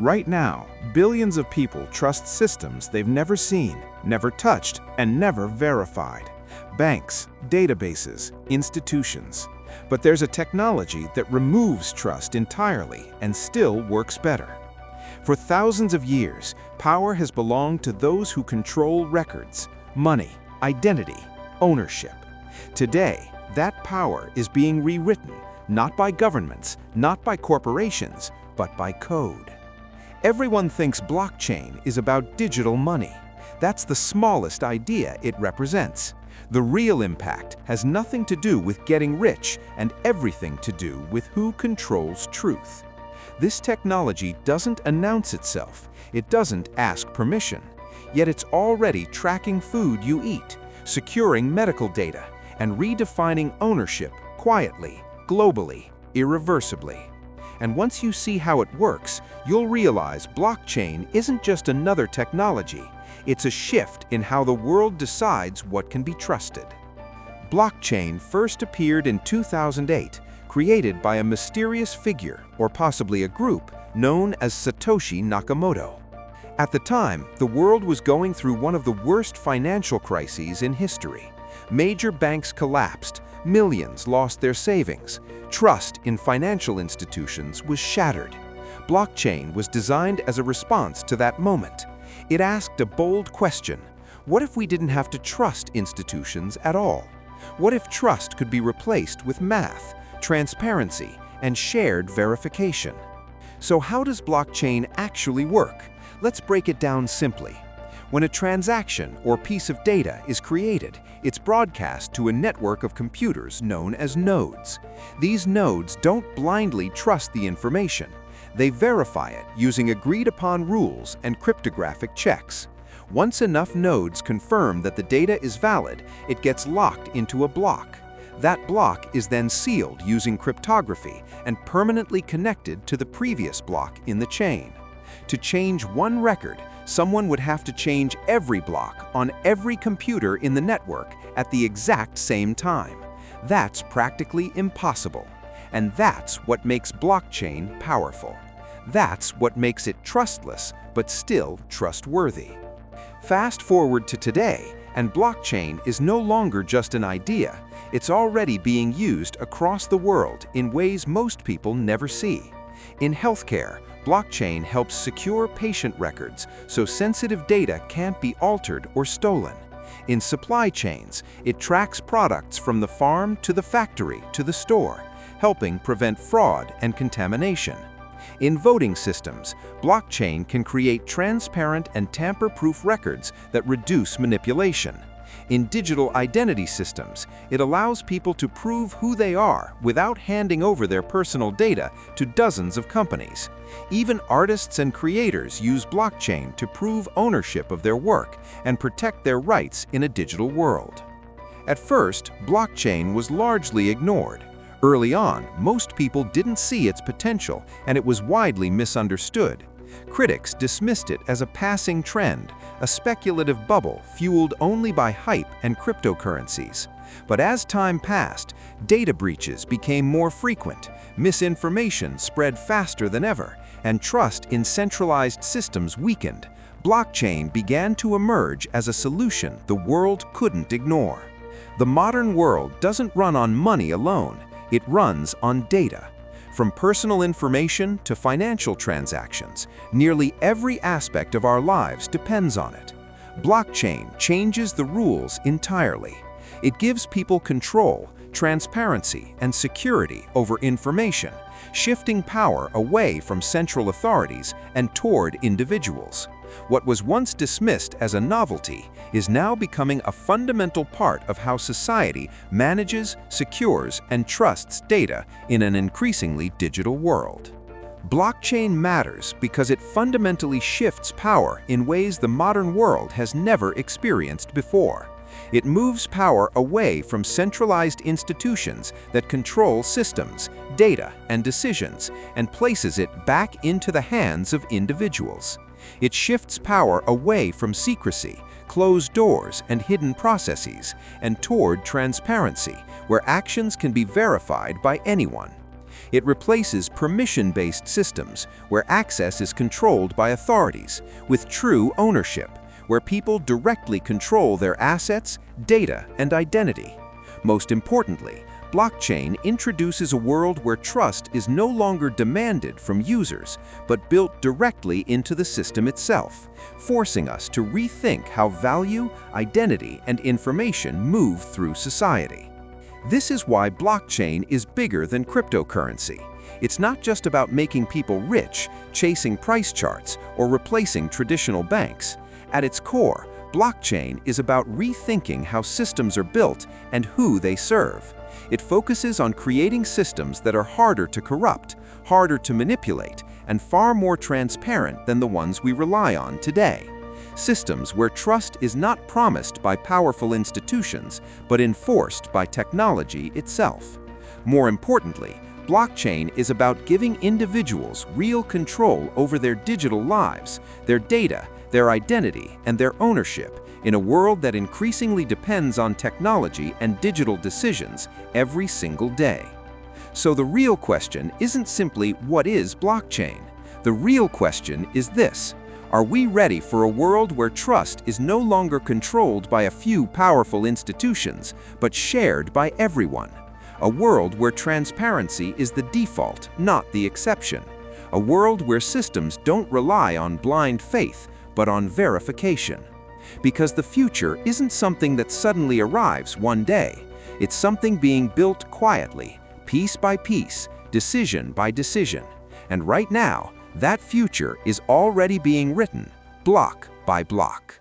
Right now, billions of people trust systems they've never seen, never touched, and never verified. Banks, databases, institutions. But there's a technology that removes trust entirely and still works better. For thousands of years, power has belonged to those who control records, money, identity, ownership. Today, that power is being rewritten, not by governments, not by corporations, but by code. Everyone thinks blockchain is about digital money. That's the smallest idea it represents. The real impact has nothing to do with getting rich and everything to do with who controls truth. This technology doesn't announce itself. It doesn't ask permission. Yet it's already tracking food you eat, securing medical data, and redefining ownership quietly, globally, irreversibly. And once you see how it works, you'll realize blockchain isn't just another technology. It's a shift in how the world decides what can be trusted. Blockchain first appeared in 2008, created by a mysterious figure, or possibly a group, known as Satoshi Nakamoto. At the time, the world was going through one of the worst financial crises in history. Major banks collapsed, millions lost their savings, trust in financial institutions was shattered. Blockchain was designed as a response to that moment. It asked a bold question: what if we didn't have to trust institutions at all? What if trust could be replaced with math, transparency, and shared verification? So how does blockchain actually work? Let's break it down simply. When a transaction or piece of data is created, it's broadcast to a network of computers known as nodes. These nodes don't blindly trust the information. They verify it using agreed-upon rules and cryptographic checks. Once enough nodes confirm that the data is valid, it gets locked into a block. That block is then sealed using cryptography and permanently connected to the previous block in the chain. To change one record, someone would have to change every block on every computer in the network at the exact same time. That's practically impossible. And that's what makes blockchain powerful. That's what makes it trustless, but still trustworthy. Fast forward to today, and blockchain is no longer just an idea. It's already being used across the world in ways most people never see. In healthcare, blockchain helps secure patient records so sensitive data can't be altered or stolen. In supply chains, it tracks products from the farm to the factory to the store, helping prevent fraud and contamination. In voting systems, blockchain can create transparent and tamper-proof records that reduce manipulation. In digital identity systems, it allows people to prove who they are without handing over their personal data to dozens of companies. Even artists and creators use blockchain to prove ownership of their work and protect their rights in a digital world. At first, blockchain was largely ignored. Early on, most people didn't see its potential, and it was widely misunderstood. Critics dismissed it as a passing trend, a speculative bubble fueled only by hype and cryptocurrencies. But as time passed, data breaches became more frequent, misinformation spread faster than ever, and trust in centralized systems weakened. Blockchain began to emerge as a solution the world couldn't ignore. The modern world doesn't run on money alone. It runs on data. From personal information to financial transactions, nearly every aspect of our lives depends on it. Blockchain changes the rules entirely. It gives people control, transparency, and security over information, shifting power away from central authorities and toward individuals. What was once dismissed as a novelty is now becoming a fundamental part of how society manages, secures, and trusts data in an increasingly digital world. Blockchain matters because it fundamentally shifts power in ways the modern world has never experienced before. It moves power away from centralized institutions that control systems, data, and decisions, and places it back into the hands of individuals. It shifts power away from secrecy, closed doors, and hidden processes, and toward transparency, where actions can be verified by anyone. It replaces permission-based systems, where access is controlled by authorities, with true ownership, where people directly control their assets, data, and identity. Most importantly, blockchain introduces a world where trust is no longer demanded from users, but built directly into the system itself, forcing us to rethink how value, identity, and information move through society. This is why blockchain is bigger than cryptocurrency. It's not just about making people rich, chasing price charts, or replacing traditional banks. At its core, blockchain is about rethinking how systems are built and who they serve. It focuses on creating systems that are harder to corrupt, harder to manipulate, and far more transparent than the ones we rely on today. Systems where trust is not promised by powerful institutions, but enforced by technology itself. More importantly, blockchain is about giving individuals real control over their digital lives, their data, their identity, and their ownership in a world that increasingly depends on technology and digital decisions every single day. So the real question isn't simply what is blockchain? The real question is this: are we ready for a world where trust is no longer controlled by a few powerful institutions, but shared by everyone? A world where transparency is the default, not the exception. A world where systems don't rely on blind faith, but on verification. Because the future isn't something that suddenly arrives one day. It's something being built quietly, piece by piece, decision by decision. And right now, that future is already being written, block by block.